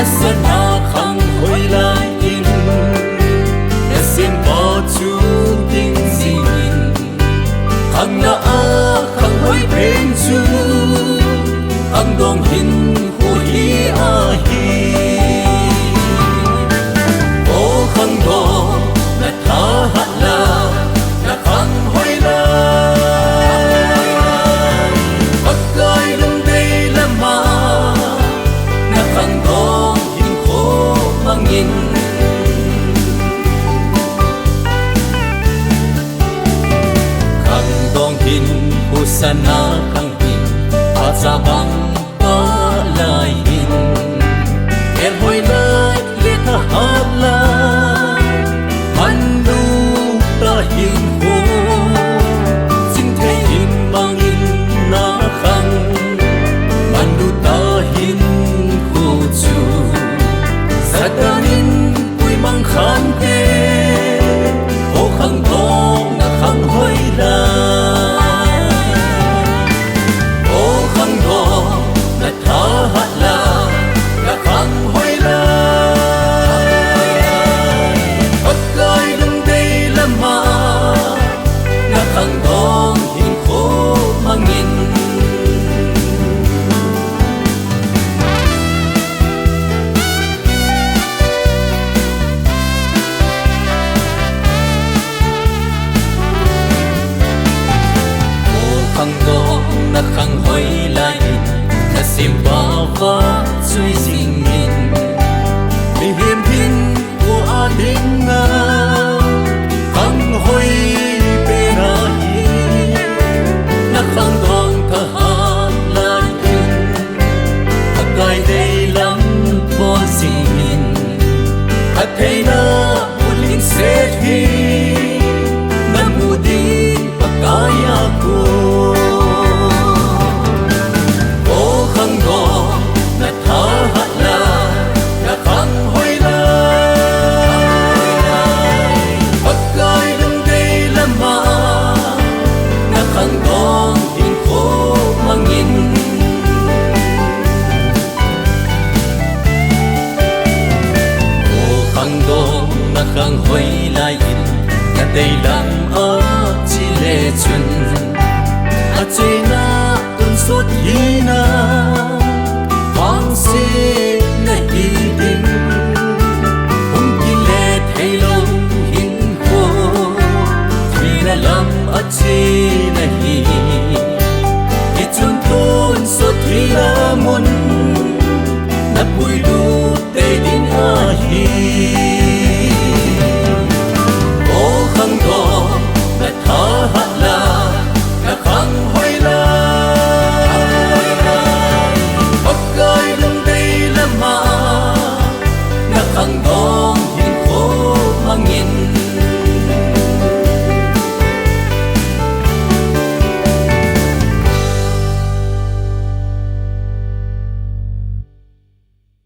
sana khang hoi lai in na sim po chu ding zin khang na a khang hoi pen chu khang dong hin hu hi a hi o khang do na tha ha la na khang hoi lai bắc gai lung đây là ma na khang dong hin kho mangin khang dong hin hu sana khang hin a za bang pa lai hin er hoi lai le tha hat lai man du ta hin ho sin the hin bang in na khang man du ta hin ho chu satanin pui mang khan te ho khang dong na khang hoi lai ho khang dong na tha hat la na khang hoi lai bắc gai lung đây là ma na khang dong hin kho mangin khang dong na khang hoi lai na sim ba va chui sing min mi hiểm hin của a ding nga khang hoi pe ra hi na khang dong tha hat lai in a gai dei lam po sing min a thei na ulin se hi na mu din pakaya ko khang hoi lai in na dei lam a chi le chun a chei na tun sot hi na wang se na hi ding hum ki le thei lo hin ho thi na lam a chi na hi ki chun tun sot hi na mun na pui du te din a hi khang dong na tha hat la na khang hoi lai bắc gai lung đây là ma na khang dong